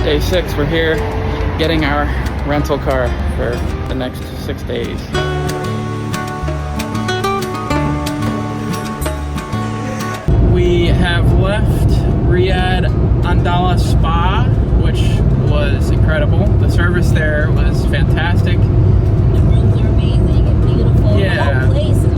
Day 6, we're here getting our rental car for the next 6 days. We have left Riad Andala Spa, which was incredible. The service there was fantastic. The rooms are amazing and beautiful. Yeah. The whole place was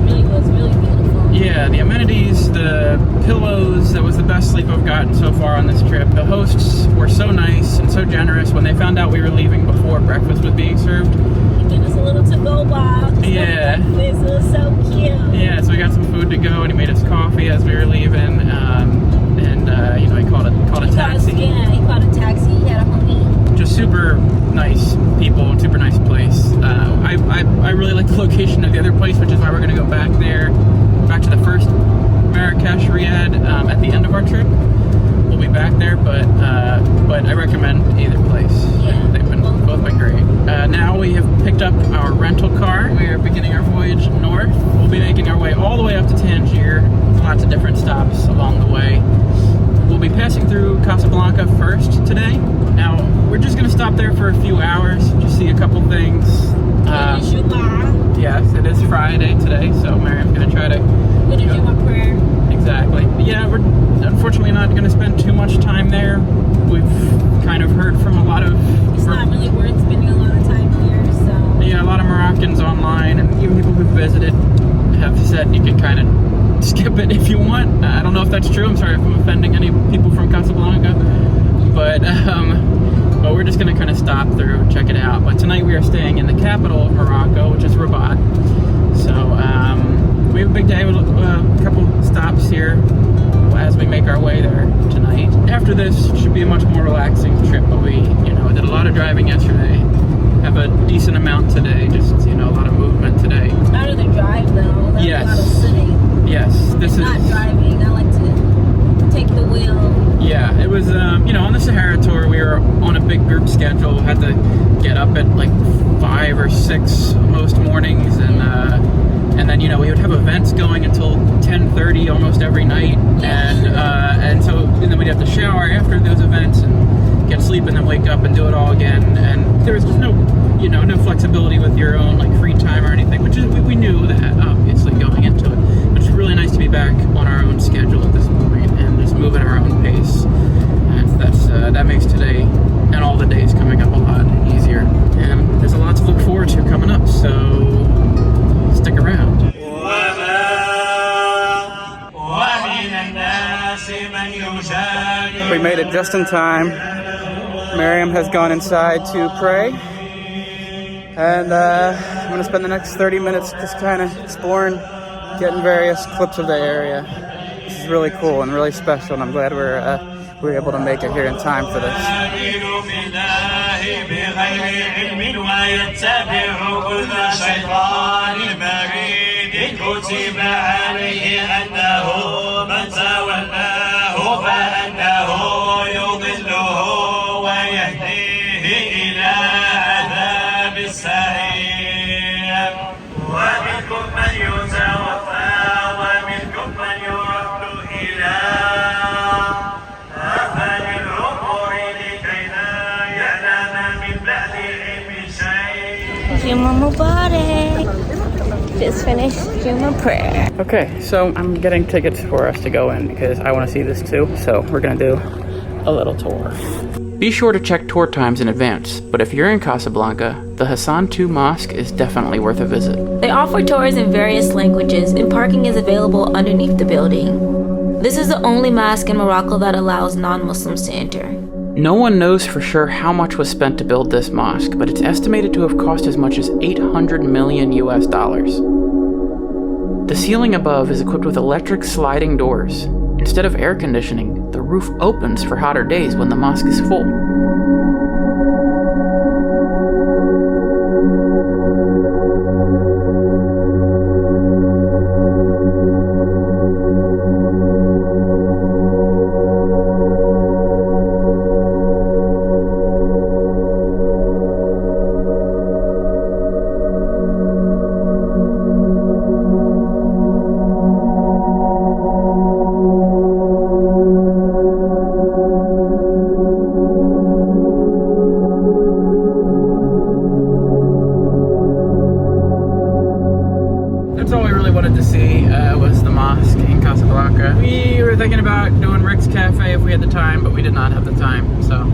really beautiful. Yeah, the amenities, the pillows, that was the best sleep I've gotten so far on this trip. The hosts were so nice and so generous. When they found out we were leaving before breakfast was being served, He gave us a little to-go box. Yeah. This was so cute. yeah, so we got some food to go, and he made us coffee as we were leaving, and you know, he called a taxi. He called a taxi. He had a homie. Just super nice people and super nice place. I really like the location of the other place, which is why we're going to go back there, back to the first Marrakesh Riad at the end of our trip. We'll be back there, but I recommend either place. Yeah. They've both been great. Now we have picked up our rental car. We are beginning our voyage north. We'll be making our way all the way up to Tangier. Lots of different stops along the way. We'll be passing through Casablanca first today. Now, we're just going to stop there for a few hours, just see a couple things. Yes, it is Friday today, so Miriam's going to try to... Gonna do my prayer. Exactly. Yeah, we're unfortunately not going to spend too much time there. We've kind of heard from a lot of... It's not really worth spending a lot of time here, so... Yeah, a lot of Moroccans online, and even people who visited have said you can kind of skip it if you want. I don't know if that's true. I'm sorry if I'm offending any people from Casablanca, but we're just going to kind of stop through and check it out. But tonight we are staying in the capital of Morocco, which is Rabat. So we have a big day with a couple stops here as we make our way there tonight. After this, it should be a much more relaxing trip, but we, did a lot of driving yesterday. Have a decent amount today, just, a lot of movement today. It's better than drive, though. That's Yes. a lot of sitting. Yes, this is... Not driving. I like to take the wheel. Yeah, it was, on the Sahara tour, we were on a big group schedule, had to get up at like 5 or 6 most mornings, and then, we would have events going until 10:30 almost every night, and then we'd have to shower after those events and get sleep and then wake up and do it all again, and there was just no flexibility with your own, like, free time or anything, which is, we knew that, obviously, going into it, but it's really nice to be back on our own schedule at this point and just move at our own pace, and that makes today and all the days coming up a lot easier, and there's a lot to look forward to coming up, so stick around. We made it just in time. Miriam has gone inside to pray, and I'm going to spend the next 30 minutes just kind of exploring, getting various clips of the area. This is really cool and really special, and I'm glad we were able to make it here in time for this. كتب عليه أنه من تولاه فأنه يضله ويهديه إلى عذاب السعير ومنكم من يتوفى ومنكم من يرد إلى أرذل العمر لكي لا يعلم من بعد علم شيء. Juma Mubarak. Just finished Juma prayer. Okay, so I'm getting tickets for us to go in because I want to see this too, so we're going to do a little tour. Be sure to check tour times in advance, but if you're in Casablanca, the Hassan II Mosque is definitely worth a visit. They offer tours in various languages, and parking is available underneath the building. This is the only mosque in Morocco that allows non-Muslims to enter. No one knows for sure how much was spent to build this mosque, but it's estimated to have cost as much as $800 million US. The ceiling above is equipped with electric sliding doors. Instead of air conditioning, the roof opens for hotter days when the mosque is full. not have the time. So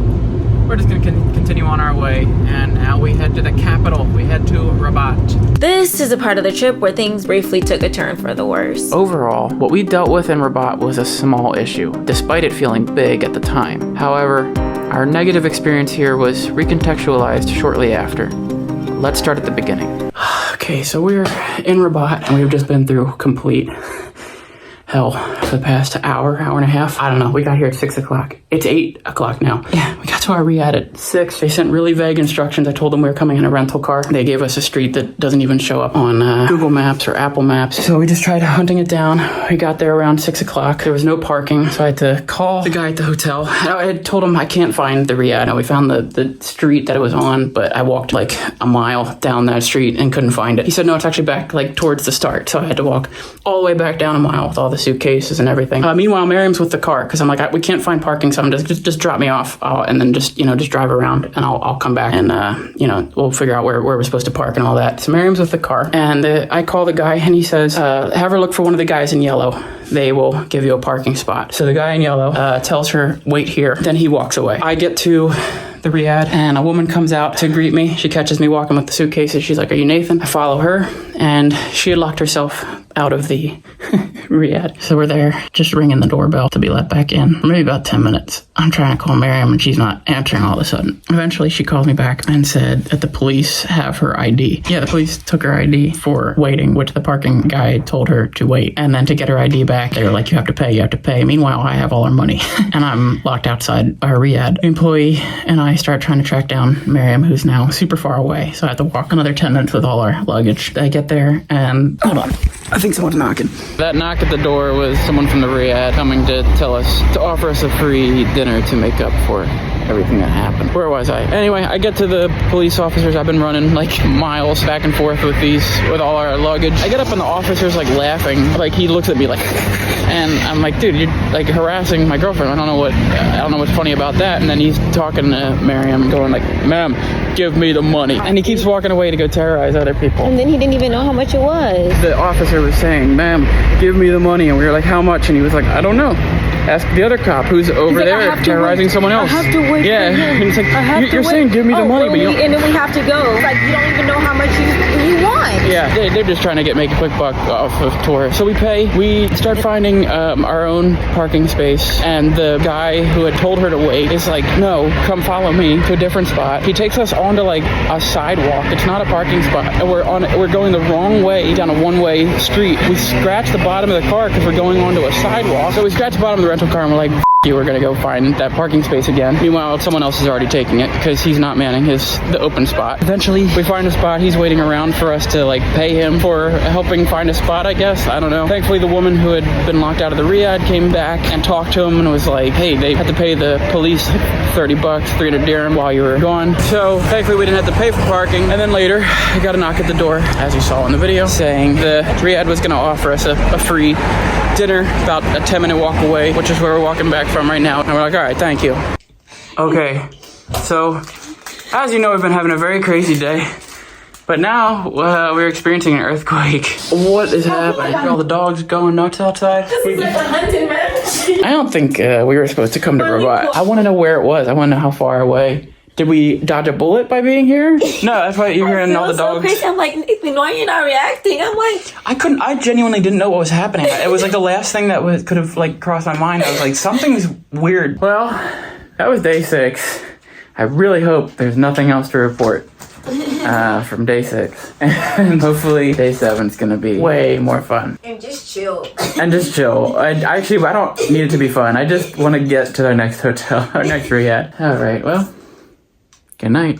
we're just gonna continue on our way, and now we head to the capital. We head to Rabat. This is a part of the trip where things briefly took a turn for the worse. Overall, what we dealt with in Rabat was a small issue, despite it feeling big at the time. However, our negative experience here was recontextualized shortly after. Let's start at the beginning. Okay, so we're in Rabat, and we've just been through complete hell for the past hour and a half. I don't know. We got here at 6 o'clock. It's 8 o'clock now. Yeah, we got to our Riad at 6. They sent really vague instructions. I told them we were coming in a rental car. They gave us a street that doesn't even show up on Google Maps or Apple Maps. So we just tried hunting it down. We got there around 6 o'clock. There was no parking, so I had to call the guy at the hotel. I had told him I can't find the Riad. And we found the street that it was on, but I walked like a mile down that street and couldn't find it. He said, no, it's actually back like towards the start. So I had to walk all the way back down a mile with all the suitcases and everything. Meanwhile, Miriam's with the car because I'm like, we can't find parking, so I'm just drop me off and then just drive around, and I'll come back and we'll figure out where we're supposed to park and all that. So Miriam's with the car, and I call the guy, and he says, have her look for one of the guys in yellow. They will give you a parking spot. So the guy in yellow tells her, wait here. Then he walks away. I get to the Riad, and a woman comes out to greet me. She catches me walking with the suitcases. She's like, are you Nathan? I follow her, and she had locked herself out of the Riad. So we're there, just ringing the doorbell to be let back in. Maybe about 10 minutes. I'm trying to call Miriam, and she's not answering all of a sudden. Eventually, she called me back and said that the police have her ID. Yeah, the police took her ID for waiting, which the parking guy told her to wait. And then to get her ID back, they were like, you have to pay. Meanwhile, I have all our money, and I'm locked outside our Riad. The employee and I start trying to track down Miriam, who's now super far away. So I have to walk another 10 minutes with all our luggage. I get there, and hold on. I think someone's knocking. That knock at the door was someone from the Riad coming to offer us a free dinner to make up for everything that happened. Where was I? Anyway, I get to the police officers. I've been running like miles back and forth with all our luggage. I get up and the officer's like laughing. Like he looks at me like, and I'm like, dude, you're like harassing my girlfriend. I don't know what's funny about that. And then he's talking to Miriam, going like, ma'am, give me the money. And he keeps walking away to go terrorize other people. And then he didn't even know how much it was. The officer was saying, ma'am, give me the money. And we were like, how much? And he was like, I don't know. Ask the other cop who's over there terrorizing someone else. I have to wait for him. And he's like, you're saying give me the money, but you don't. And then we have to go. It's like, you don't even know how much you want. Yeah, they're just trying to make a quick buck off of tourists. So we pay. We start finding our own parking space, and the guy who had told her to wait is like, no, come follow me to a different spot. He takes us onto like a sidewalk. It's not a parking spot. And we're going the wrong way down a one-way street. We scratch the bottom of the car because we're going onto a sidewalk. So we scratch the bottom of the rental car, and we're like, you, we're gonna go find that parking space again. Meanwhile, someone else is already taking it because he's not manning the open spot. Eventually, we find a spot. He's waiting around for us to like pay him for helping find a spot, I guess. I don't know. Thankfully, the woman who had been locked out of the Riad came back and talked to him and was like, hey, they had to pay the police like $30, 300 dirham while you were gone. So thankfully, we didn't have to pay for parking. And then later, I got a knock at the door, as you saw in the video, saying the Riad was gonna offer us a free dinner about a 10-minute walk away, which is where we're walking back from right now. And we're like, all right, thank you. Okay, so as you know, we've been having a very crazy day, but now we're experiencing an earthquake. What is happening? All the dogs going nuts outside. This is like a hunting match. I don't think we were supposed to come to Rabat. I want to know where it was. I want to know how far away. Did we dodge a bullet by being here? No, that's why you're hearing all the dogs. Crazy. I'm like, Nathan, why are you not reacting? I'm like, I genuinely didn't know what was happening. It was like the last thing that could have like crossed my mind. I was like, something's weird. Well, that was day 6. I really hope there's nothing else to report from day 6. And hopefully day 7's gonna be way more fun. and just chill. I don't need it to be fun. I just want to get to our next hotel, our next Riad. All right, well, good night.